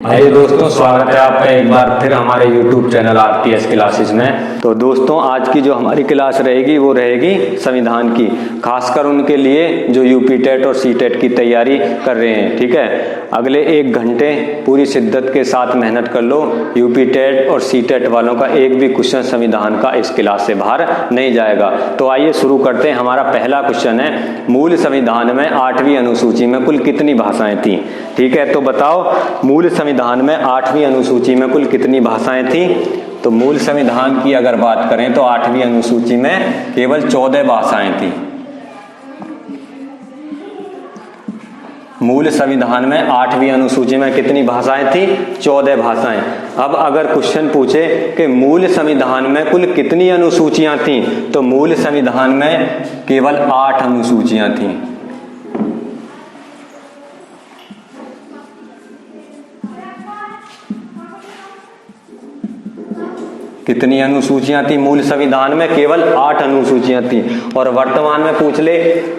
आइए दोस्तों, स्वागत है आपका एक बार फिर हमारे YouTube चैनल आरटीएस क्लासेस में। तो दोस्तों, आज की जो हमारी क्लास रहेगी वो रहेगी संविधान की, खासकर उनके लिए जो यूपी टेट और सी टेट की तैयारी कर रहे हैं। ठीक है, अगले 1 घंटे पूरी शिद्दत के साथ मेहनत कर लो। यूपी टेट और सी टेट वालों का एक भी क्वेश्चन संविधान का इस क्लास से बाहर नहीं जाएगा। तो आइए शुरू करते हैं। हमारा पहला क्वेश्चन है, मूल संविधान में 8वीं अनुसूची में कुल कितनी भाषाएं थी? ठीक है, तो बताओ मूल संविधान में 8वीं अनुसूची में कुल कितनी भाषाएं थी? तो मूल संविधान की अगर बात करें तो 8वीं अनुसूची में केवल 14 भाषाएं थी। मूल संविधान में 8वीं अनुसूची में कितनी भाषाएं थी? 14 भाषाएं। अब अगर क्वेश्चन पूछे कि मूल संविधान में कुल कितनी अनुसूचियां थी, तो मूल संविधान में केवल 8 अनुसूचियां थी। कितनी अनुसूचियां थी मूल संविधान में? केवल 8 अनुसूचियां थी। और वर्तमान में पूछ ले,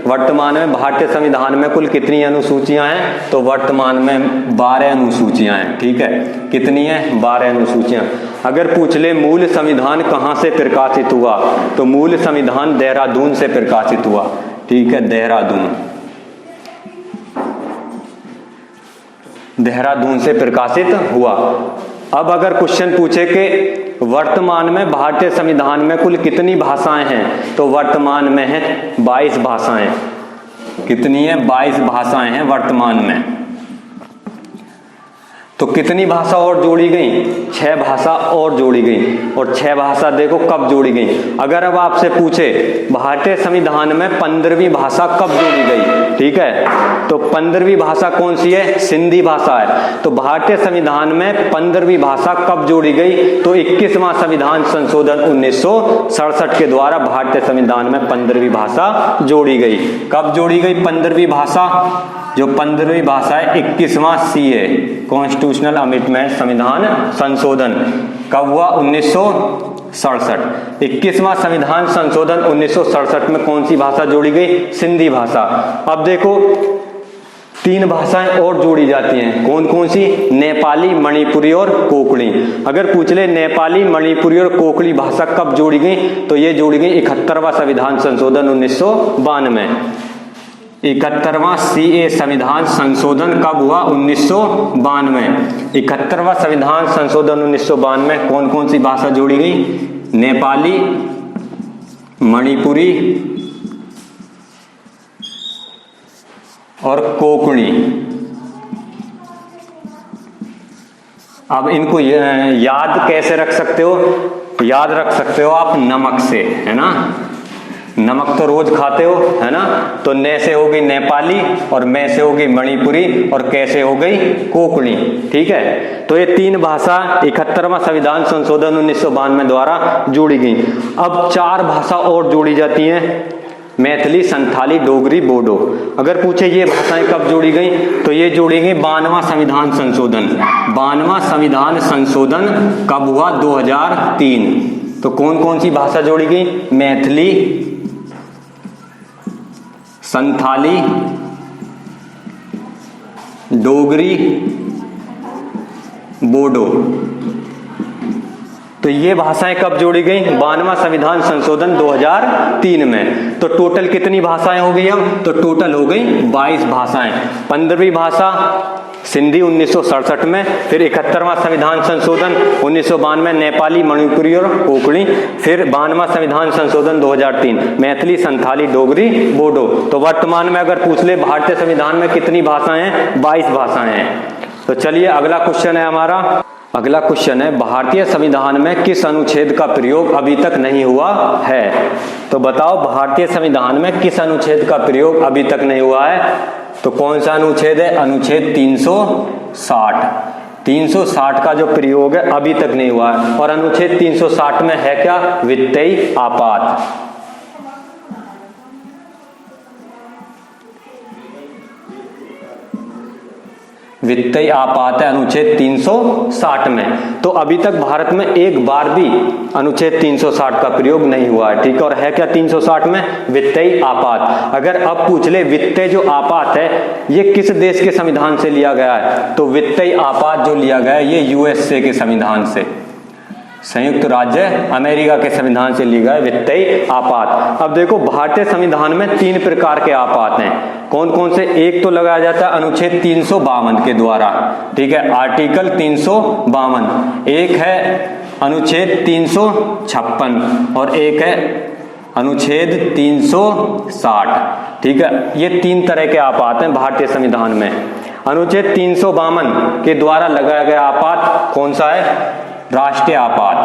वर्तमान में भारतीय संविधान में कुल कितनी अनुसूचियां हैं? तो वर्तमान में 12 अनुसूचियां हैं। ठीक है, कितनी है? 12 अनुसूचियां। अगर पूछ ले मूल संविधान कहां से प्रकाशित हुआ, तो मूल संविधान देहरादून से प्रकाशित हुआ। ठीक है, देहरादून से प्रकाशित हुआ। अब अगर क्वेश्चन पूछे कि वर्तमान में भारतीय संविधान में कुल कितनी भाषाएं हैं, तो वर्तमान में है 22 भाषाएं। कितनी है? 22 भाषाएं हैं वर्तमान में। तो कितनी भाषा और जोड़ी गई? 6 भाषा और जोड़ी गई। और 6 भाषा देखो कब जोड़ी गई। अगर अब आपसे पूछे भारतीय संविधान में 15वीं भाषा कब जोड़ी गई, ठीक है, तो 15वीं भाषा कौन सी है? सिंधी भाषा है। तो भारतीय संविधान में 15वीं भाषा कब जोड़ी गई? तो 21वां संविधान संशोधन 1967 के द्वारा भारतीय संविधान में 15वीं भाषा जोड़ी गई। कब जोड़ी गई 15वीं भाषा? जो 15वीं भाषा है 21वां सीए, कॉन्स्टिट्यूशनल अमेंडमेंट, संविधान संशोधन, कब हुआ? 1967। 21वां संविधान संशोधन 1967 में कौन सी भाषा जोड़ी गई? सिंधी भाषा। अब देखो 3 भाषाएं और जोड़ी जाती हैं। कौन कौन सी? नेपाली, मणिपुरी और कोंकणी। अगर पूछ ले नेपाली, मणिपुरी और कोंकणी भाषा कब जोड़ी गई, तो ये जोड़ी गई 71वां संविधान संशोधन 1992। 71वां सीए संविधान संशोधन कब हुआ? 1992। 71वां संविधान संशोधन 1992 में कौन कौन सी भाषा जोड़ी गई? नेपाली, मणिपुरी और कोंकणी। अब इनको याद कैसे रख सकते हो? याद रख सकते हो आप नमक से, है ना। नमक तो रोज खाते हो, है ना। तो ने से हो गई नेपाली, और मैं से हो गई मणिपुरी, और कैसे हो गई? कोंकणी। ठीक है, तो ये 3 भाषा 71वां संविधान संशोधन 1992 द्वारा जोड़ी गई। अब 4 भाषा और जोड़ी जाती हैं, मैथिली, संथाली, डोगरी, बोडो। अगर पूछे ये भाषाएं कब जोड़ी गई, तो ये जोड़ी गई 92वां संविधान संशोधन। 92वां संविधान संशोधन कब हुआ? 2003। तो कौन कौन सी भाषा जोड़ी गई? मैथिली, संथाली, डोगरी, बोडो। तो ये भाषाएं कब जोड़ी गई? 92वां संविधान संशोधन 2003 में। तो टोटल कितनी भाषाएं हो गई? अब तो टोटल हो गई 22 भाषाएं। 15वीं भाषा सिंधी 1967 में, फिर 71वां संविधान संशोधन 1992 नेपाली, मणिपुरी और कोंकणी, फिर 92वां संविधान संशोधन 2003 मैथिली, संथाली, डोगरी, बोडो। तो वर्तमान में अगर पूछ ले भारतीय संविधान में कितनी भाषाएं हैं? 22 भाषाएं हैं। तो चलिए अगला क्वेश्चन है हमारा। अगला क्वेश्चन है, भारतीय संविधान में किस अनुच्छेद का प्रयोग अभी तक नहीं हुआ है? तो बताओ भारतीय संविधान में किस अनुच्छेद का प्रयोग अभी तक नहीं हुआ है? तो कौन सा अनुच्छेद है? अनुच्छेद 360। 360 का जो प्रयोग है अभी तक नहीं हुआ है। और अनुच्छेद 360 में है क्या? वित्तीय आपात। वित्तीय आपात है अनुच्छेद 360 में। तो अभी तक भारत में एक बार भी अनुच्छेद 360 का प्रयोग नहीं हुआ है, ठीक है। और है क्या 360 में? वित्तीय आपात। अगर अब पूछ ले वित्तीय जो आपात है ये किस देश के संविधान से लिया गया है, तो वित्तीय आपात जो लिया गया है ये यूएसए के संविधान से, संयुक्त राज्य अमेरिका के संविधान से लिया गया वित्तीय आपात। अब देखो भारतीय संविधान में 3 प्रकार के आपात हैं। कौन कौन से? एक तो लगाया जाता है अनुच्छेद 352 के द्वारा, ठीक है, आर्टिकल 352। एक है अनुच्छेद 356 और एक है अनुच्छेद 360, ठीक है। ये 3 तरह के आपात हैं भारतीय संविधान में। अनुच्छेद 352 के द्वारा लगाया गया आपात कौन सा है? राष्ट्रीय आपात।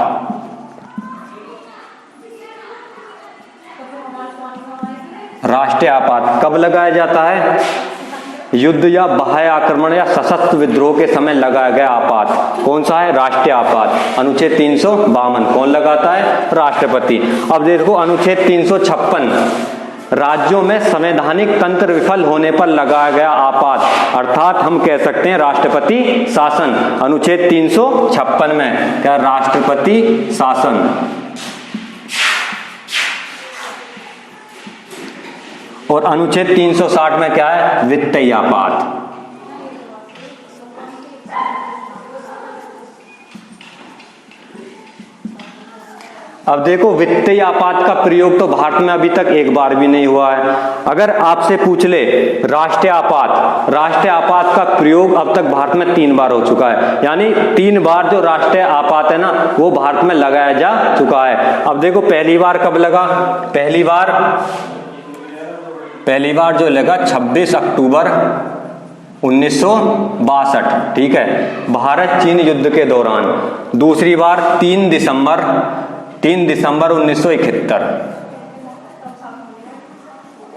राष्ट्रीय आपात कब लगाया जाता है? युद्ध या बाह्य आक्रमण या सशस्त्र विद्रोह के समय लगाया गया आपात। कौन सा है? राष्ट्रीय आपात। अनुच्छेद 352 कौन लगाता है? राष्ट्रपति। अब देखो अनुच्छेद 356 राज्यों में संवैधानिक तंत्र विफल होने पर लगाया गया आपात, अर्थात हम कह सकते हैं राष्ट्रपति शासन। अनुच्छेद 356 में क्या? राष्ट्रपति शासन। और अनुच्छेद 360 में क्या है? वित्तीय आपात। अब देखो वित्तीय आपात का प्रयोग तो भारत में अभी तक एक बार भी नहीं हुआ है। अगर आपसे पूछ ले राष्ट्रीय आपात का प्रयोग अब तक भारत में 3 बार हो चुका है, यानी 3 बार जो राष्ट्रीय आपात है ना वो भारत में लगाया जा चुका है। अब देखो पहली बार कब लगा? पहली बार जो लगा 26 अक्टूबर 1962, ठीक है, भारत चीन युद्ध के दौरान। दूसरी बार 3 दिसंबर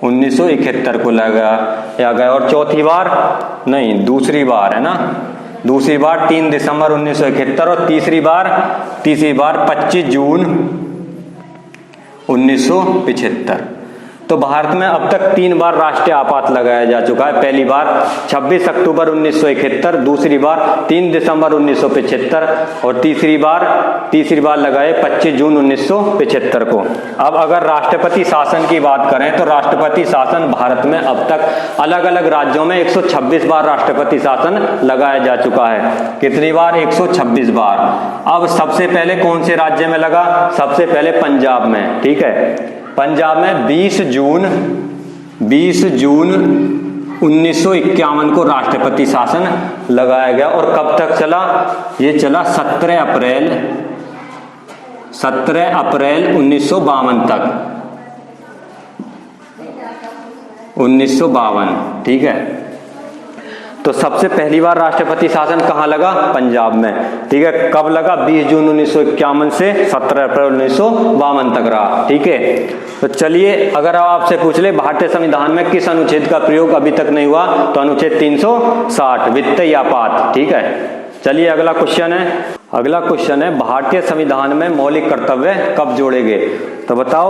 1971 को लगाया गया। और चौथी बार नहीं, दूसरी बार है ना, दूसरी बार 3 दिसंबर 1971 और तीसरी बार 25 जून 1975। तो भारत में अब तक 3 बार राष्ट्रीय आपात लगाया जा चुका है। पहली बार 26 अक्टूबर 1971, दूसरी बार 3 दिसंबर 1975 और तीसरी बार लगाए 25 जून 1975 को। अब अगर राष्ट्रपति शासन की बात करें तो राष्ट्रपति शासन भारत में अब तक अलग अलग राज्यों में 126 बार राष्ट्रपति शासन लगाया जा चुका है। कितनी बार? 126 बार। अब सबसे पहले कौन से राज्य में लगा? सबसे पहले पंजाब में, ठीक है। पंजाब में 20 जून 1951 को राष्ट्रपति शासन लगाया गया। और कब तक चला? ये चला 17 अप्रैल 1952 तक, 1952, ठीक है। तो सबसे पहली बार राष्ट्रपति शासन कहाँ लगा? पंजाब में, ठीक है। कब लगा? 20 जून 1951 से 17 अप्रैल 1952 तक रहा, ठीक है। तो चलिए अगर आपसे पूछ ले भारतीय संविधान में किस अनुच्छेद का प्रयोग अभी तक नहीं हुआ, तो अनुच्छेद 360 वित्तीय आपात, ठीक है। चलिए अगला क्वेश्चन है भारतीय संविधान में मौलिक कर्तव्य कब जोड़े गए? तो बताओ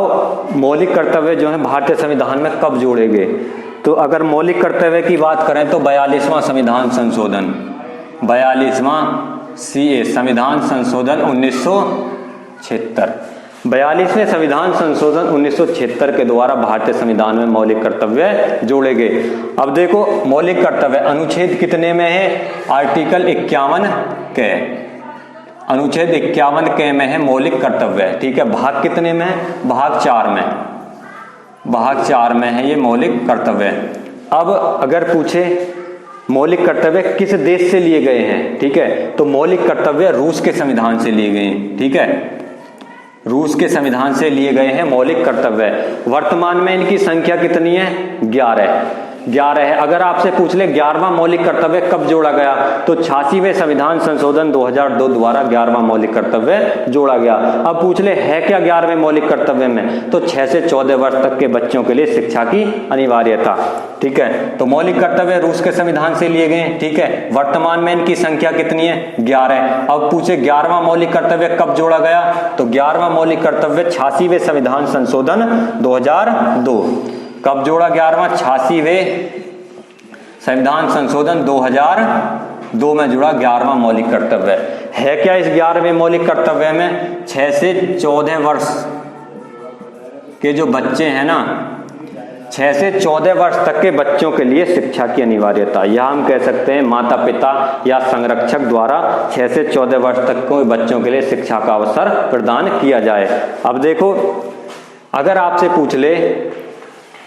मौलिक कर्तव्य जो है भारतीय संविधान में कब जोड़े गए? तो अगर मौलिक कर्तव्य की बात करें तो 42वां संविधान संशोधन, 42वां CA संविधान संशोधन 1976, 42वें संविधान संशोधन 1976 के द्वारा भारतीय संविधान में मौलिक कर्तव्य जोड़े गए। अब देखो मौलिक कर्तव्य अनुच्छेद कितने में है? आर्टिकल 51 के, अनुच्छेद 51 के में है मौलिक कर्तव्य, ठीक है। भाग कितने में है? भाग 4 में, भाग 4 में है ये मौलिक कर्तव्य। अब अगर पूछे मौलिक कर्तव्य किस देश से लिए गए हैं, ठीक है, तो मौलिक कर्तव्य रूस के संविधान से लिए गए हैं, ठीक है। रूस के संविधान से लिए गए हैं मौलिक कर्तव्य। वर्तमान में इनकी संख्या कितनी है? 11 है। अगर आपसे पूछ ले 11वां मौलिक कर्तव्य कब जोड़ा गया, तो 86वें संविधान संशोधन 2002 द्वारा 11वां मौलिक कर्तव्य जोड़ा गया। अब पूछ ले है क्या 11वें मौलिक कर्तव्य में, तो 6 से 14 वर्ष तक के बच्चों के लिए शिक्षा की अनिवार्यता, ठीक है। तो मौलिक कर्तव्य रूस के संविधान से लिए गए, ठीक है। वर्तमान में इनकी संख्या कितनी है? 11। अब पूछे 11वां मौलिक कर्तव्य कब जोड़ा गया, तो 11वां मौलिक कर्तव्य 86वें संविधान संशोधन 2002। कब जोड़ा 11वां? 86वें संविधान संशोधन 2002 2 में जुड़ा 11वां मौलिक कर्तव्य है क्या इस 11वें मौलिक कर्तव्य में? 6 से 14 वर्ष के जो बच्चे हैं ना, 6 से 14 वर्ष तक के बच्चों के लिए शिक्षा की अनिवार्यता, या हम कह सकते हैं माता पिता या संरक्षक द्वारा 6 से 14 वर्ष तक के बच्चों के लिए शिक्षा का अवसर प्रदान किया जाए। अब देखो, अगर आपसे पूछ ले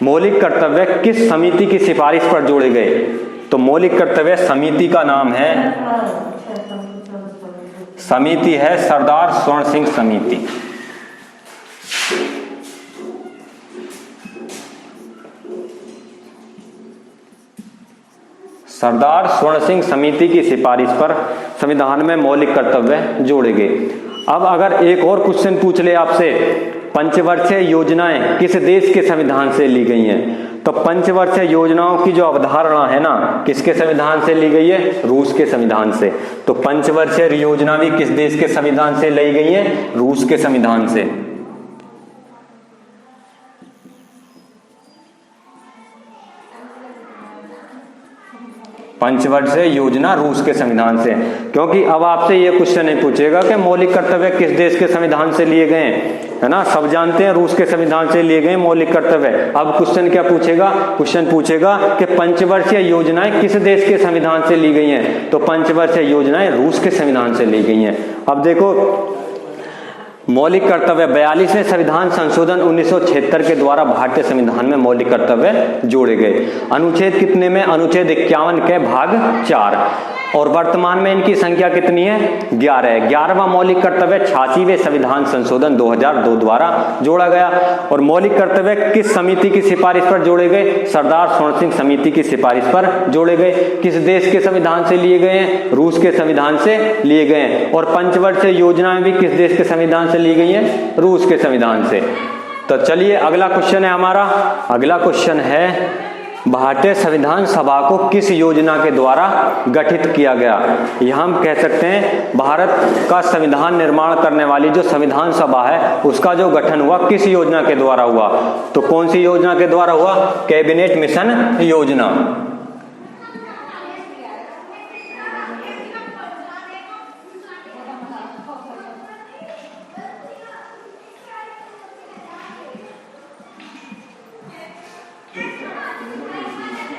मौलिक कर्तव्य किस समिति की सिफारिश पर जोड़े गए, तो मौलिक कर्तव्य समिति का नाम है, समिति है सरदार स्वर्ण सिंह समिति। सरदार स्वर्ण सिंह समिति की सिफारिश पर संविधान में मौलिक कर्तव्य जोड़े गए। अब अगर एक और क्वेश्चन पूछ ले आपसे, पंचवर्षीय योजनाएं किस देश के संविधान से ली गई हैं, तो पंचवर्षीय योजनाओं की जो अवधारणा है ना, किसके संविधान से ली गई है? रूस के संविधान से। तो पंचवर्षीय योजना भी किस देश के संविधान से ली गई है? रूस के संविधान से। पंचवर्षीय योजना रूस के संविधान से, क्योंकि अब आपसे ये क्वेश्चन नहीं पूछेगा कि मौलिक कर्तव्य किस देश के संविधान से लिए गए, है ना, सब जानते हैं रूस के संविधान से लिए गए मौलिक कर्तव्य। अब क्वेश्चन क्या पूछेगा? क्वेश्चन पूछेगा कि पंचवर्षीय योजनाएं किस देश के संविधान से ली गई हैं, तो पंचवर्षीय योजनाएं रूस के संविधान से ली गई हैं। अब देखो, मौलिक कर्तव्य 42वें संविधान संशोधन 1976 के द्वारा भारतीय संविधान में मौलिक कर्तव्य जोड़े गए। अनुच्छेद कितने में? अनुच्छेद 51 के भाग 4, और वर्तमान में इनकी संख्या कितनी है? 11 है। 11वां मौलिक कर्तव्य 86वें संविधान संशोधन 2002 द्वारा जोड़ा गया। और मौलिक कर्तव्य किस समिति की सिफारिश पर जोड़े गए? सरदार स्वर्ण सिंह समिति की सिफारिश पर जोड़े गए। किस देश के संविधान से लिए गए हैं? रूस के संविधान से लिए गए हैं। और पंचवर्षीय योजनाएं भी किस देश के संविधान से ली गई हैं? रूस के संविधान से। तो चलिए अगला क्वेश्चन है हमारा। अगला क्वेश्चन है, भारतीय संविधान सभा को किस योजना के द्वारा गठित किया गया? यह हम कह सकते हैं भारत का संविधान निर्माण करने वाली जो संविधान सभा है उसका जो गठन हुआ किस योजना के द्वारा हुआ? तो कौन सी योजना के द्वारा हुआ? कैबिनेट मिशन योजना।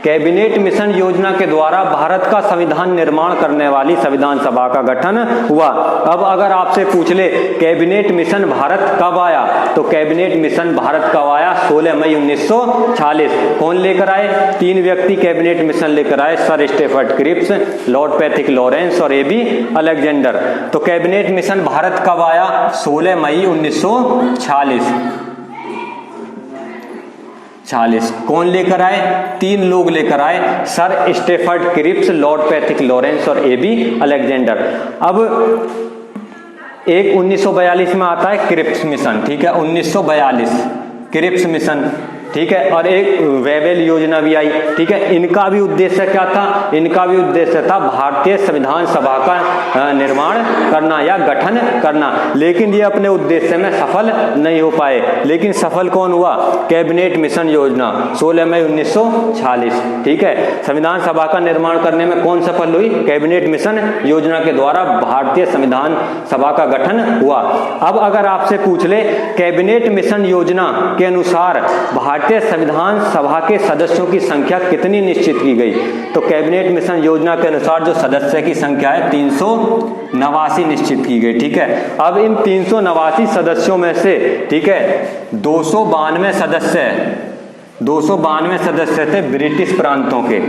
कैबिनेट मिशन योजना के द्वारा भारत का संविधान निर्माण करने वाली संविधान सभा का गठन हुआ। अब अगर आपसे पूछ ले कैबिनेट मिशन भारत कब आया, तो कैबिनेट मिशन भारत कब आया? 16 मई 1946। कौन लेकर आए? 3 व्यक्ति कैबिनेट मिशन लेकर आए, sir Stafford Cripps, lord Pethick Lawrence और एबी अलेक्जेंडर। तो कैबिनेट मिशन भारत कब आया? 16 मई 1946। कौन लेकर आए? 3 लोग लेकर आए, sir Stafford Cripps, lord Pethick Lawrence और एबी अलेक्जेंडर। अब एक 1942 में आता है क्रिप्स मिशन, ठीक है, 1942 क्रिप्स मिशन, ठीक है, और एक वेवेल योजना भी आई, ठीक है। इनका भी उद्देश्य क्या था? इनका भी उद्देश्य था भारतीय संविधान सभा का निर्माण करना या गठन करना, लेकिन ये अपने उद्देश्य में सफल नहीं हो पाए। लेकिन सफल कौन हुआ? कैबिनेट मिशन योजना 16 मई 1946, ठीक है। संविधान सभा का निर्माण करने में कौन सफल हुई? कैबिनेट मिशन योजना के द्वारा भारतीय संविधान सभा का गठन हुआ। अब अगर आपसे पूछ ले कैबिनेट मिशन योजना के अनुसार भारतीय संविधान सभा के सदस्यों की संख्या कितनी निश्चित की गई, तो कैबिनेट मिशन योजना के अनुसार जो सदस्य की संख्या है 389 निश्चित की गई, ठीक है। अब इन 389 सदस्यों में से, ठीक है, 292 सदस्य थे ब्रिटिश प्रांतों के,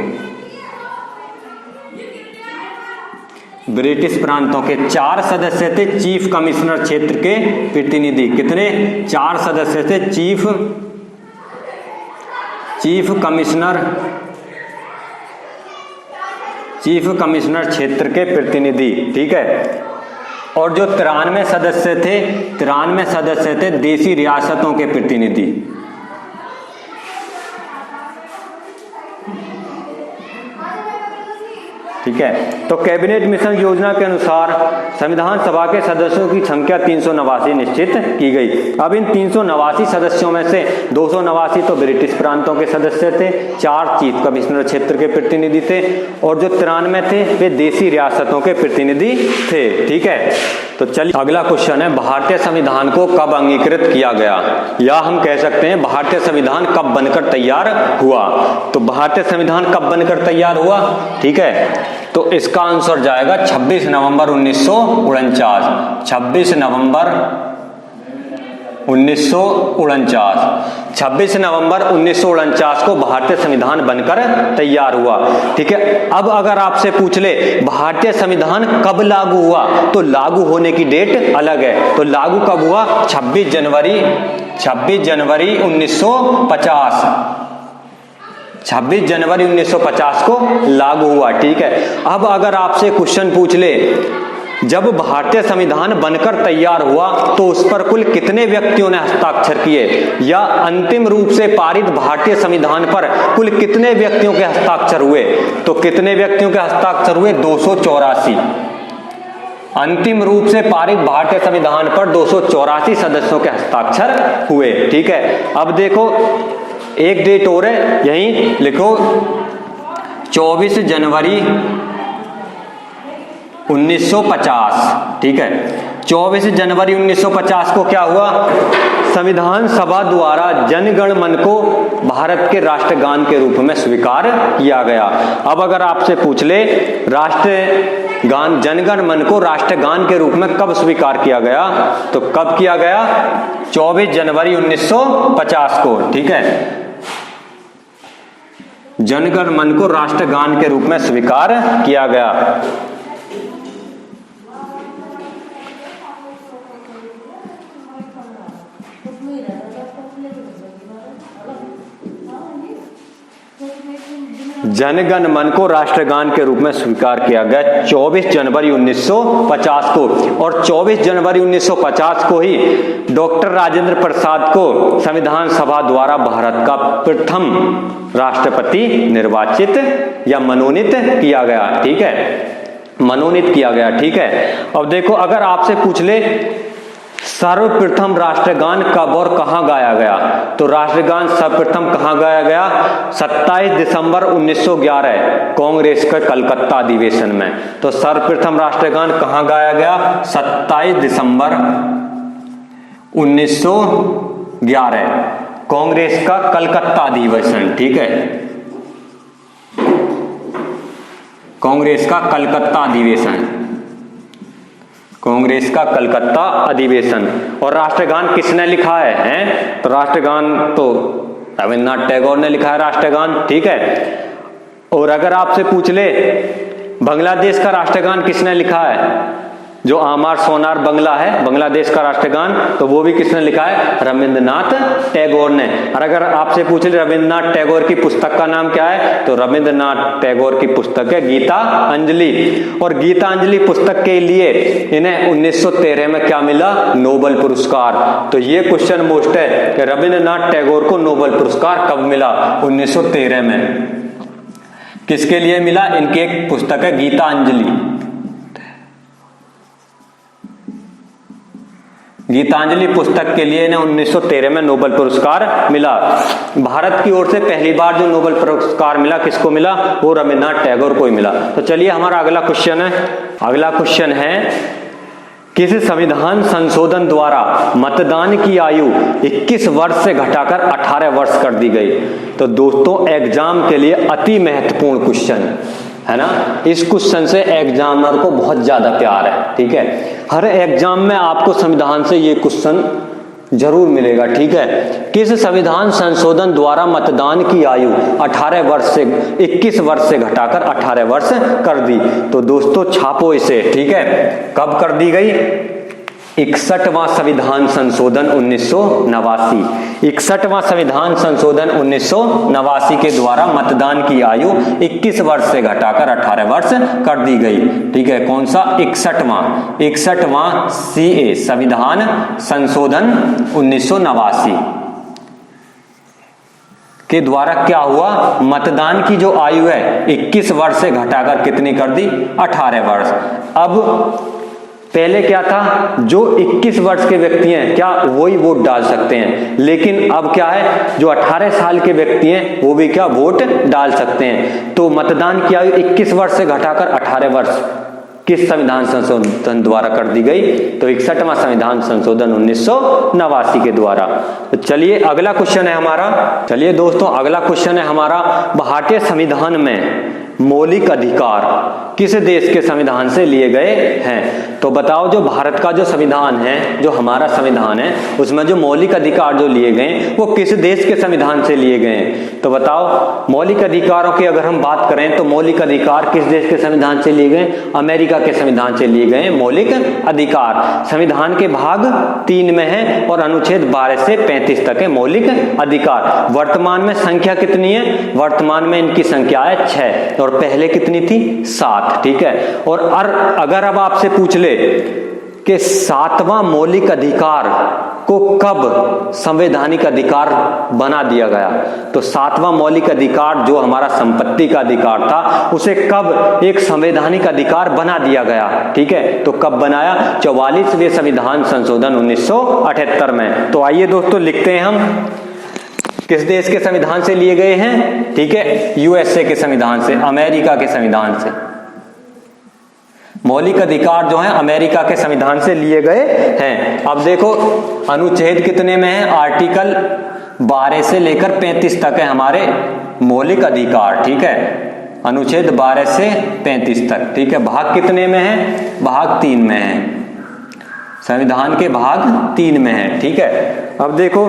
ब्रिटिश प्रांतों के। 4 सदस्य थे चीफ कमिश्नर क्षेत्र के प्रतिनिधि। कितने? 4 सदस्य थे चीफ कमिश्नर क्षेत्र के प्रतिनिधि, ठीक है। और जो 93 सदस्य थे देशी रियासतों के प्रतिनिधि। ठीक है। तो कैबिनेट मिशन योजना के अनुसार संविधान सभा के सदस्यों की संख्या 389 निश्चित की गई। अब इन 389 सदस्यों में से 289 तो ब्रिटिश प्रांतों के सदस्य थे, 4 चीफ कमिश्नर क्षेत्र के प्रतिनिधि थे और जो 93 थे वे देशी रियासतों के प्रतिनिधि थे। ठीक है, तो चलिए अगला क्वेश्चन है, भारतीय संविधान को कब अंगीकृत किया गया, या हम कह सकते हैं भारतीय संविधान कब बनकर तैयार हुआ। तो भारतीय संविधान कब बनकर तैयार हुआ, ठीक है, तो इसका आंसर जाएगा 26 नवंबर 1949। 26 नवंबर 1949 को भारतीय संविधान बनकर तैयार हुआ। ठीक है, अब अगर आपसे पूछ ले भारतीय संविधान कब लागू हुआ, तो लागू होने की डेट अलग है। तो लागू कब हुआ, 26 जनवरी 1950। 26 जनवरी 1950 को लागू हुआ। ठीक है, अब अगर आपसे क्वेश्चन पूछ ले जब भारतीय संविधान बनकर तैयार हुआ तो उस पर कुल कितने व्यक्तियों ने हस्ताक्षर किए, या अंतिम रूप से पारित भारतीय संविधान पर कुल कितने व्यक्तियों के हस्ताक्षर हुए, तो कितने व्यक्तियों के हस्ताक्षर हुए, 284। अंतिम रूप से पारित भारतीय संविधान पर 284 सदस्यों के हस्ताक्षर हुए। ठीक है, अब देखो एक डेट और है, यहीं लिखो 24 जनवरी 1950। ठीक है, 24 जनवरी 1950 को क्या हुआ, संविधान सभा द्वारा जनगण मन को भारत के राष्ट्रगान के रूप में स्वीकार किया गया। अब अगर आपसे पूछ ले राष्ट्रगान जनगण मन को राष्ट्रगान के रूप में कब स्वीकार किया गया, तो कब किया गया, 24 जनवरी 1950 को। ठीक है, जनगण मन को राष्ट्रगान के रूप में स्वीकार किया गया। जनगण मन को राष्ट्रगान के रूप में स्वीकार किया गया 24 जनवरी 1950 को। और 24 जनवरी 1950 को ही डॉक्टर राजेंद्र प्रसाद को संविधान सभा द्वारा भारत का प्रथम राष्ट्रपति निर्वाचित या मनोनीत किया गया। ठीक है, मनोनीत किया गया। ठीक है, अब देखो अगर आपसे पूछ ले सर्वप्रथम राष्ट्रगान कब और कहां गाया गया, तो राष्ट्रगान सर्वप्रथम कहां गाया गया, 27 दिसंबर 1911 कांग्रेस के कलकत्ता अधिवेशन में। तो सर्वप्रथम राष्ट्रगान कहां गाया गया, 27 दिसंबर 1911 कांग्रेस का कलकत्ता अधिवेशन। ठीक है, कांग्रेस का कलकत्ता अधिवेशन, कांग्रेस का कलकत्ता अधिवेशन। और राष्ट्रगान किसने लिखा है? तो राष्ट्रगान तो रविन्द्रनाथ टैगोर ने लिखा है राष्ट्रगान। ठीक है, और अगर आपसे पूछ ले बांग्लादेश का राष्ट्रगान किसने लिखा है, जो आमार सोनार बंगला है बांग्लादेश का राष्ट्रगान, तो वो भी किसने लिखा है, रविन्द्रनाथ टैगोर ने। और अगर आपसे पूछ ले रविन्द्रनाथ टैगोर की पुस्तक का नाम क्या है, तो रविन्द्रनाथ टैगोर की पुस्तक है गीता अंजलि। और गीता अंजलि पुस्तक के लिए इन्हें 1913 में क्या मिला, नोबेल पुरस्कार। तो ये क्वेश्चन मोस्ट है कि रविन्द्रनाथ टैगोर को नोबेल पुरस्कार कब मिला, 1913 में। किसके लिए मिला, इनकी एक पुस्तक है गीता अंजलि। गीतांजलि पुस्तक के लिए इन्हें 1913 में नोबेल पुरस्कार मिला। भारत की ओर से पहली बार जो नोबेल पुरस्कार मिला किसको मिला, वो रविन्द्रनाथ टैगोर को ही मिला। तो चलिए हमारा अगला क्वेश्चन है, अगला क्वेश्चन है किस संविधान संशोधन द्वारा मतदान की आयु 21 वर्ष से घटाकर 18 वर्ष कर दी गई। तो दोस्तों एग्जाम के लिए अति महत्वपूर्ण क्वेश्चन है ना, इस क्वेश्चन से एग्जामर को बहुत ज्यादा प्यार है। ठीक है, हर एग्जाम में आपको संविधान से ये क्वेश्चन जरूर मिलेगा। ठीक है, किस संविधान संशोधन द्वारा मतदान की आयु 18 वर्ष से 21 वर्ष से घटाकर 18 वर्ष कर दी। तो दोस्तों छापो इसे। ठीक है, कब कर दी गई, 61वां संविधान संशोधन 1989। 61वां संविधान संशोधन 1989 के द्वारा मतदान की आयु 21 वर्ष से घटाकर 18 वर्ष कर दी गई। ठीक है, कौन सा, 61वां सीए संविधान संशोधन 1989 के द्वारा क्या हुआ, मतदान की जो आयु है 21 वर्ष से घटाकर कितनी कर दी, 18 वर्ष। अब पहले क्या था, जो 21 वर्ष के व्यक्ति हैं क्या वही वोट डाल सकते हैं, लेकिन अब क्या है, जो 18 साल के व्यक्ति हैं वो भी क्या वोट डाल सकते हैं। तो मतदान की आयु 21 वर्ष से घटाकर 18 वर्ष किस संविधान संशोधन द्वारा कर दी गई, तो 61वां संविधान संशोधन 1989 के द्वारा। तो चलिए अगला क्वेश्चन है हमारा, चलिए दोस्तों अगला क्वेश्चन है हमारा, भारतीय संविधान में मौलिक अधिकार किस देश के संविधान से लिए गए हैं। तो बताओ, जो भारत का जो संविधान है, जो हमारा संविधान है, उसमें जो मौलिक अधिकार जो लिए गए वो किस देश के संविधान से लिए गए हैं। तो बताओ, मौलिक अधिकारों की अगर हम बात करें तो मौलिक अधिकार किस देश के संविधान से लिए गए, अमेरिका के संविधान से लिए गए मौलिक अधिकार। संविधान के भाग 3 में है और अनुच्छेद 12 से 35 तक है मौलिक अधिकार। वर्तमान में संख्या कितनी है, वर्तमान में इनकी संख्या है 6 और पहले कितनी थी, 7, ठीक है। और अगर अब आपसे पूछ ले कि 7वां मौलिक अधिकार को कब संवैधानिक अधिकार बना दिया गया, तो 7वां मौलिक अधिकार जो हमारा संपत्ति का अधिकार था उसे कब एक संवैधानिक अधिकार बना दिया गया, ठीक है। तो कब बनाया, 44वें संविधान संशोधन 1978 में। तो आइए दोस्तों लिखते हैं हम किस देश के संविधान से लिए गए हैं, ठीक है, यूएसए के संविधान से, अमेरिका के संविधान से। मौलिक अधिकार जो है अमेरिका के संविधान से लिए गए हैं। अब देखो अनुच्छेद कितने में है, आर्टिकल 12 से लेकर 35 तक है हमारे मौलिक अधिकार, ठीक है, अनुच्छेद 12 से 35 तक, ठीक है। भाग कितने में है, भाग 3 में है, संविधान के भाग 3 में है, ठीक है। अब देखो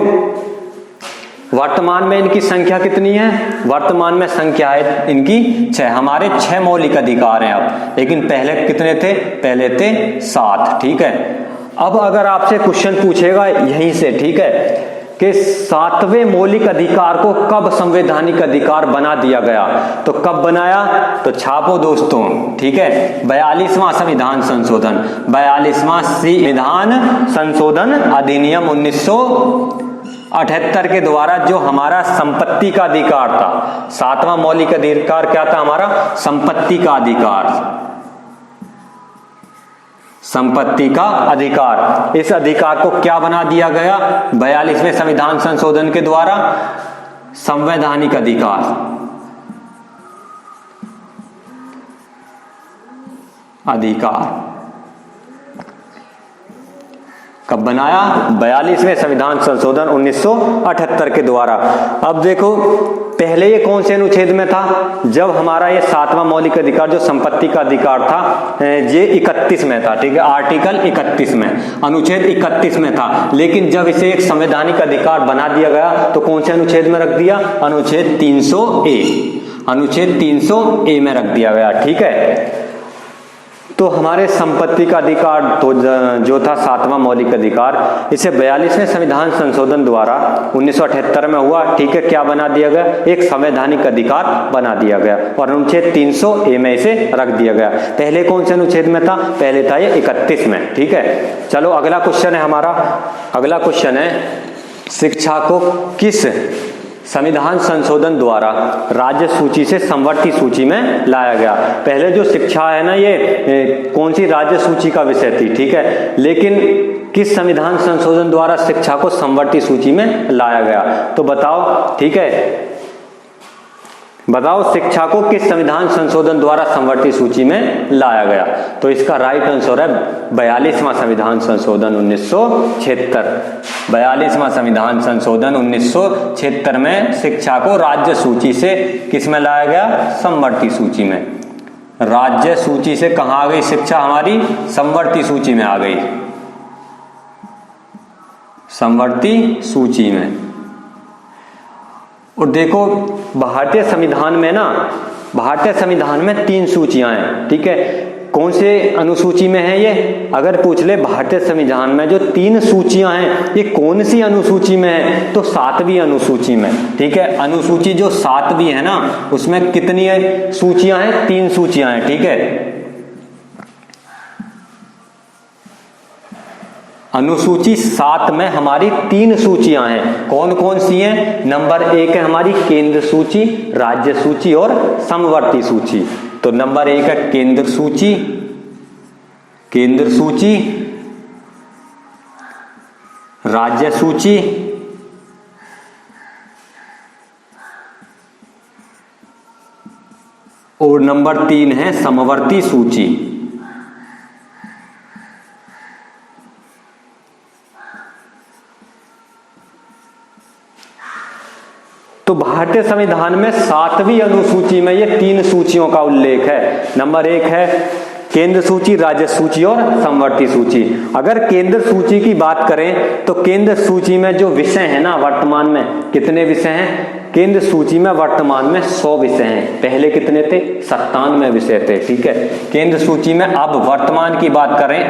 वर्तमान में इनकी संख्या कितनी है, वर्तमान में संख्या है इनकी 6, हमारे 6 मौलिक अधिकार हैं अब, लेकिन पहले कितने थे, पहले थे 7, ठीक है। अब अगर आपसे क्वेश्चन पूछेगा यहीं से, ठीक है, कि 7वें मौलिक अधिकार को कब संवैधानिक अधिकार बना दिया गया, तो कब बनाया, तो छापो दोस्तों, ठीक है, 42वां संविधान संशोधन, 42वां संविधान संशोधन अधिनियम 1978 के द्वारा जो हमारा संपत्ति का अधिकार था। 7वां मौलिक अधिकार क्या था हमारा, संपत्ति का अधिकार, संपत्ति का अधिकार। इस अधिकार को क्या बना दिया गया, 42वें संविधान संशोधन के द्वारा संवैधानिक अधिकार, कब बनाया, 42वें संविधान संशोधन 1978 के द्वारा। अब देखो पहले ये कौन से अनुच्छेद में था, जब हमारा ये 7वां मौलिक अधिकार जो संपत्ति का अधिकार था ये 31 में था, ठीक है, आर्टिकल 31 में, अनुच्छेद 31 में था। लेकिन जब इसे एक संवैधानिक अधिकार बना दिया गया तो कौन से अनुच्छेद में रख दिया, अनुच्छेद 300A, अनुच्छेद 300A में रख दिया गया, ठीक है। तो हमारे संपत्ति का अधिकार तो जो था 7वां मौलिक अधिकार, इसे 42वें संविधान संशोधन द्वारा 1978 में हुआ, ठीक है, क्या बना दिया गया, एक संवैधानिक अधिकार बना दिया गया और अनुच्छेद 300A में इसे रख दिया गया। पहले कौन से अनुच्छेद में था, पहले था ये 31 में, ठीक है। चलो अगला क्वेश्चन है हमारा, अगला क्वेश्चन है शिक्षा को किस संविधान संशोधन द्वारा राज्य सूची से समवर्ती सूची में लाया गया। पहले जो शिक्षा है ना ये कौन सी राज्य सूची का विषय थी, ठीक है, लेकिन किस संविधान संशोधन द्वारा शिक्षा को समवर्ती सूची में लाया गया, तो बताओ, ठीक है, बताओ शिक्षा को किस संविधान संशोधन द्वारा समवर्ती सूची में लाया गया। तो इसका राइट आंसर है 42वां संविधान संशोधन 1976, 42वां संविधान संशोधन 1976 में शिक्षा को राज्य सूची से किस में लाया गया, समवर्ती सूची में। राज्य सूची से कहां आ गई शिक्षा हमारी, समवर्ती सूची में आ गई, समवर्ती सूची में। और देखो भारतीय संविधान में ना, भारतीय संविधान में 3 सूचियां हैं, ठीक है, कौन से अनुसूची में है ये, अगर पूछ ले भारतीय संविधान में जो 3 सूचियां हैं ये कौन सी अनुसूची में है, तो 7वीं अनुसूची में, ठीक है। अनुसूची जो 7वीं है ना उसमें कितनी है सूचियां हैं, 3 सूचियां हैं, ठीक है। अनुसूची 7 में हमारी 3 सूचियां हैं। कौन कौन सी हैं? नंबर 1 है हमारी केंद्र सूची, राज्य सूची और समवर्ती सूची। तो नंबर 1 है केंद्र सूची, केंद्र सूची, राज्य सूची और नंबर 3 है समवर्ती सूची। तो भारतीय संविधान में 7वीं अनुसूची में ये 3 सूचियों का उल्लेख है। नंबर 1 है केंद्र सूची, राज्य सूची और समवर्ती सूची। अगर केंद्र सूची की बात करें तो केंद्र सूची में जो विषय है ना, वर्तमान में कितने विषय हैं? केंद्र सूची में वर्तमान में 100 विषय हैं। पहले कितने थे? 97 विषय थे। ठीक है, केंद्र सूची में अब वर्तमान की बात करें,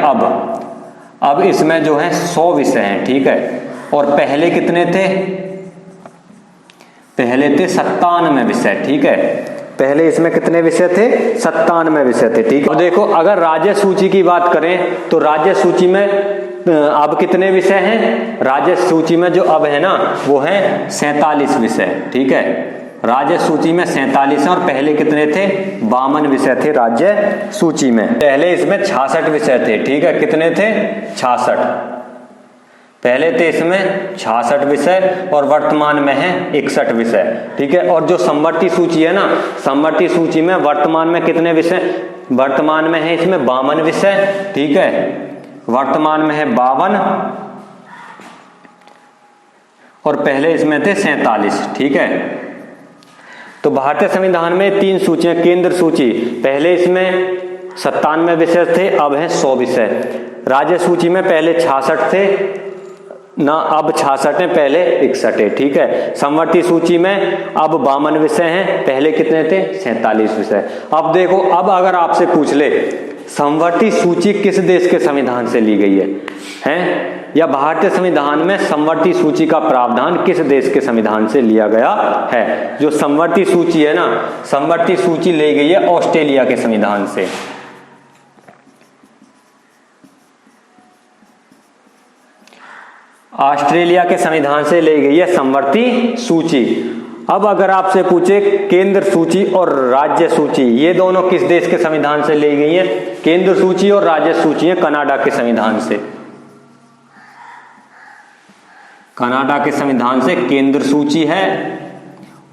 अब इसमें जो है 100 विषय हैं। ठीक है, और पहले कितने थे? पहले थे 97 विषय। ठीक है, पहले इसमें कितने विषय थे? 97 विषय थे। ठीक है, और देखो अगर राज्य सूची की बात करें तो राज्य सूची में अब कितने विषय हैं? राज्य सूची में जो अब है ना वो है 47 विषय। ठीक है, राज्य सूची में 47 और पहले कितने थे? 52 विषय थे राज्य सूची में। पहले इसमें 66 विषय थे। ठीक है, कितने थे? 66। पहले थे इसमें 66 विषय और वर्तमान में है 61 विषय। ठीक है, और जो समवर्ती सूची है ना, समवर्ती सूची में वर्तमान में कितने विषय? वर्तमान में है इसमें 52 विषय। ठीक है, वर्तमान में है 52 और पहले इसमें थे 47। ठीक है, तो भारतीय संविधान में 3 सूचियां। केंद्र सूची पहले इसमें 97 विषय थे, अब है 100 विषय। राज्य सूची में पहले 66 थे ना, अब 66 है, पहले 61 है। ठीक है, समवर्ती सूची में अब 52 विषय हैं, पहले कितने थे? 47 विषय। अब देखो, अब अगर आपसे पूछ ले समवर्ती सूची किस देश के संविधान से ली गई है, या भारतीय संविधान में समवर्ती सूची का प्रावधान किस देश के संविधान से लिया गया है? जो समवर्ती सूची है ना, समवर्ती सूची ली गई है ऑस्ट्रेलिया के संविधान से। ऑस्ट्रेलिया के संविधान से ली गई है समवर्ती सूची। अब अगर आपसे पूछे केंद्र सूची और राज्य सूची, ये दोनों किस देश के संविधान से ली गई है? केंद्र सूची और राज्य सूची है कनाडा के संविधान से। कनाडा के संविधान से केंद्र सूची है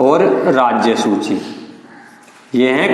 और राज्य सूची, ये है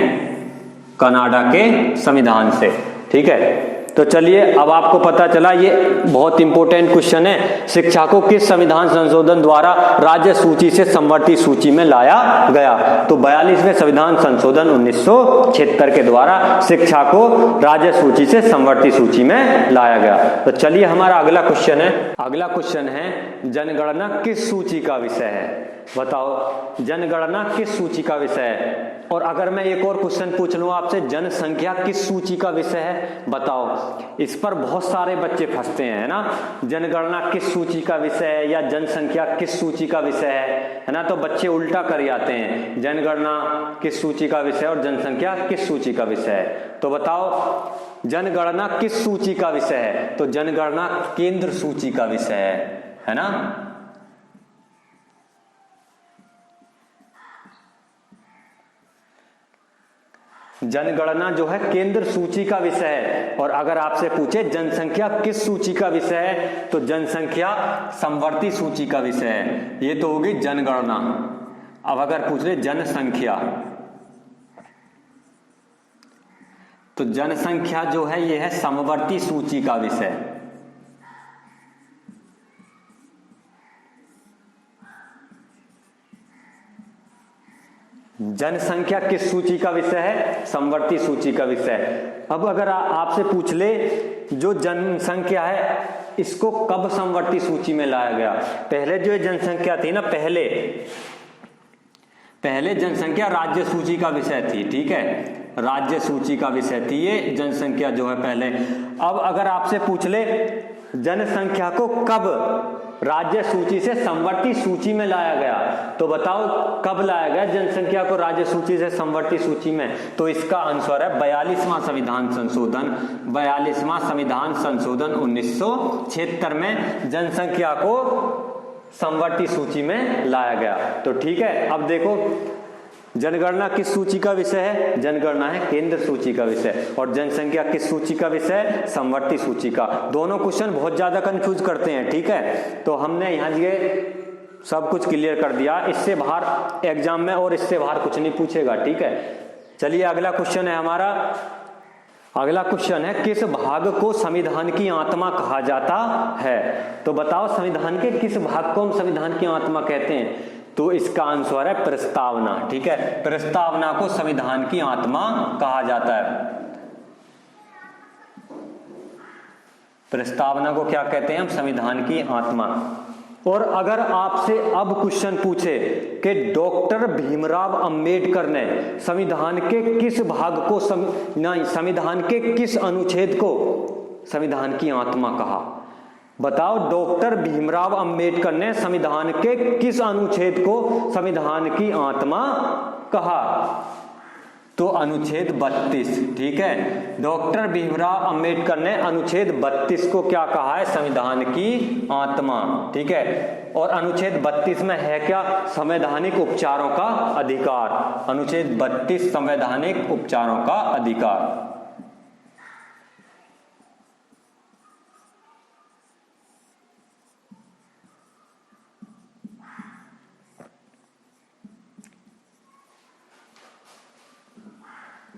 कनाडा के संविधान से। ठीक है, तो चलिए अब आपको पता चला, ये बहुत इंपॉर्टेंट क्वेश्चन है, शिक्षा को किस संविधान संशोधन द्वारा राज्य सूची से समवर्ती सूची में लाया गया? तो 42वें संविधान संशोधन 1976 के द्वारा शिक्षा को राज्य सूची से समवर्ती सूची में लाया गया। तो चलिए हमारा अगला क्वेश्चन है। अगला क्वेश्चन है जनगणना किस सूची का विषय है? बताओ जनगणना किस सूची का विषय है? और अगर मैं एक और क्वेश्चन पूछ लूं आपसे, जनसंख्या किस सूची का विषय है? बताओ। इस पर बहुत सारे बच्चे फंसते हैं ना, जनगणना किस सूची का विषय है या जनसंख्या किस सूची का विषय है ना, तो बच्चे उल्टा कर जाते हैं, जनगणना किस सूची का विषय और जनसंख्या किस सूची का विषय है। तो बताओ जनगणना किस सूची का विषय है? तो जनगणना केंद्र सूची का विषय है ना। जनगणना जो है केंद्र सूची का विषय है। और अगर आपसे पूछे जनसंख्या किस सूची का विषय है, तो जनसंख्या समवर्ती सूची का विषय है। ये तो होगी जनगणना। अब अगर पूछ ले जनसंख्या, तो जनसंख्या जो है ये है समवर्ती सूची का विषय। जनसंख्या किस सूची का विषय है? समवर्ती सूची का विषय। अब अगर आपसे पूछ ले जो जनसंख्या है इसको कब समवर्ती सूची में लाया गया? पहले जो जनसंख्या थी ना, पहले जनसंख्या राज्य सूची का विषय थी। ठीक है, राज्य सूची का विषय थी ये जनसंख्या जो है पहले। अब अगर आपसे पूछ ले जनसंख्या को कब राज्य सूची से संवर्ती सूची में लाया गया। तो बताओ कब लाया गया जनसंख्या को राज्य सूची से संवर्ती सूची में? तो इसका आंसर है 42वां संविधान संशोधन। 42वां संविधान संशोधन 1976 में जनसंख्या को संवर्ती सूची में लाया गया। तो ठीक है, अब देखो जनगणना किस सूची का विषय है? जनगणना है केंद्र सूची का विषय, और जनसंख्या किस सूची का विषय है? संवर्ती सूची का। दोनों क्वेश्चन बहुत ज्यादा कंफ्यूज करते हैं, ठीक है। तो हमने यहाँ ये सब कुछ क्लियर कर दिया। इससे बाहर एग्जाम में और इससे बाहर कुछ नहीं पूछेगा, ठीक है। चलिए अगला क्वेश्चन है हमारा। अगला क्वेश्चन है किस भाग को संविधान की आत्मा कहा जाता है? तो बताओ संविधान के किस भाग को हम संविधान की आत्मा कहते हैं? तो इसका आंसर है प्रस्तावना, ठीक है। प्रस्तावना को संविधान की आत्मा कहा जाता है। प्रस्तावना को क्या कहते हैं हम? संविधान की आत्मा। और अगर आपसे अब क्वेश्चन पूछे कि डॉक्टर भीमराव अंबेडकर ने संविधान के किस भाग को संविधान के किस अनुच्छेद को संविधान की आत्मा कहा? बताओ डॉक्टर भीमराव अंबेडकर ने संविधान के किस अनुच्छेद को संविधान की आत्मा कहा? तो अनुच्छेद 32, ठीक है। डॉक्टर भीमराव अंबेडकर ने अनुच्छेद 32 को क्या कहा है? संविधान की आत्मा, ठीक है। और अनुच्छेद 32 में है क्या? संवैधानिक उपचारों का अधिकार। अनुच्छेद 32 संवैधानिक उपचारों का अधिकार।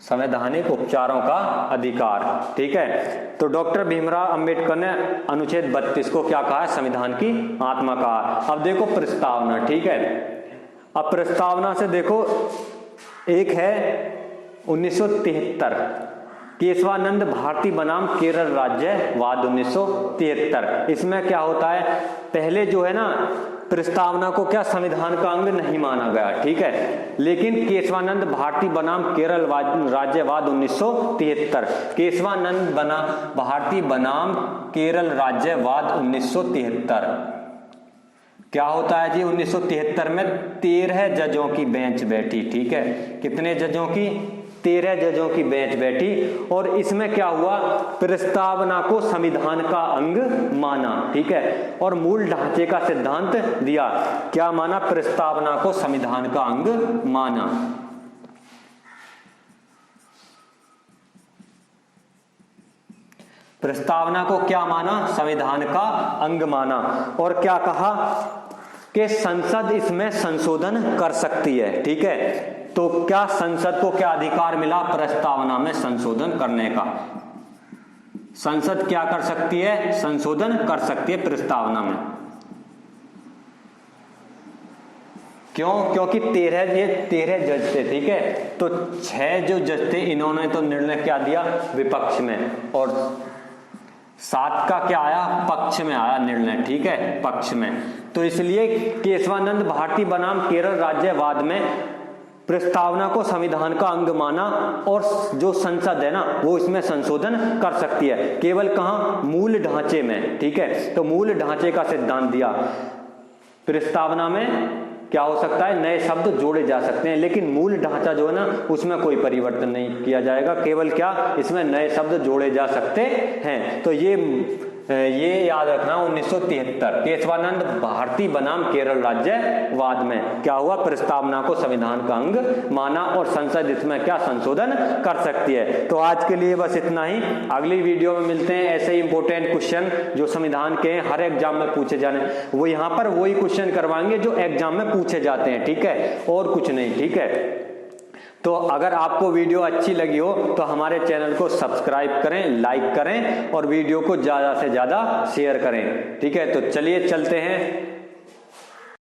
संवैधानिक उपचारों का अधिकार, ठीक है। तो डॉक्टर भीमराव अंबेडकर ने अनुच्छेद 32 को क्या कहा है? संविधान की आत्मा कहा। अब देखो प्रस्तावना, ठीक है। अब प्रस्तावना से देखो एक है 1973 केशवानंद भारती बनाम केरल राज्यवाद 1973। इसमें क्या होता है? पहले जो है ना प्रस्तावना को क्या संविधान का अंग नहीं माना गया, ठीक है। लेकिन केशवानंद भारती बनाम केरल राज्यवाद 1973, केशवानंद भारती बनाम केरल राज्यवाद 1973 क्या होता है जी? 1973 में 13 जजों की बेंच बैठी, ठीक है। कितने जजों की? 13 जजों की बेंच बैठी। और इसमें क्या हुआ? प्रस्तावना को संविधान का अंग माना, ठीक है। और मूल ढांचे का सिद्धांत दिया। क्या माना? प्रस्तावना को संविधान का अंग माना। प्रस्तावना को क्या माना? संविधान का अंग माना। और क्या कहा कि संसद इसमें संशोधन कर सकती है, ठीक है। तो क्या संसद को क्या अधिकार मिला? प्रस्तावना में संशोधन करने का। संसद क्या कर सकती है? संशोधन कर सकती है प्रस्तावना में। क्यों? क्योंकि 13 जज थे, ठीक है। तो 6 जो जज थे इन्होंने तो निर्णय क्या दिया? विपक्ष में। और 7 का क्या आया? पक्ष में आया निर्णय, ठीक है, पक्ष में। तो इसलिए केशवानंद भारती बनाम केरल राज्यवाद में प्रस्तावना को संविधान का अंग माना। और जो संसद है ना वो इसमें संशोधन कर सकती है। केवल कहां? मूल ढांचे में, ठीक है। तो मूल ढांचे का सिद्धांत दिया। प्रस्तावना में क्या हो सकता है? नए शब्द जोड़े जा सकते हैं, लेकिन मूल ढांचा जो है ना उसमें कोई परिवर्तन नहीं किया जाएगा। केवल क्या? इसमें नए शब्द जोड़े जा सकते हैं। तो ये याद रखना। 1973 केशवानंद भारती बनाम केरल राज्यवाद में क्या हुआ? प्रस्तावना को संविधान का अंग माना और संसद इसमें क्या संशोधन कर सकती है। तो आज के लिए बस इतना ही। अगली वीडियो में मिलते हैं ऐसे ही इंपॉर्टेंट क्वेश्चन जो संविधान के हर एग्जाम में पूछे जाने, वो यहाँ पर वही क्वेश्चन करवाएंगे जो एग्जाम में पूछे जाते हैं, ठीक है, और कुछ नहीं, ठीक है। तो अगर आपको वीडियो अच्छी लगी हो तो हमारे चैनल को सब्सक्राइब करें, लाइक करें और वीडियो को ज्यादा से ज्यादा शेयर करें, ठीक है। तो चलिए चलते हैं।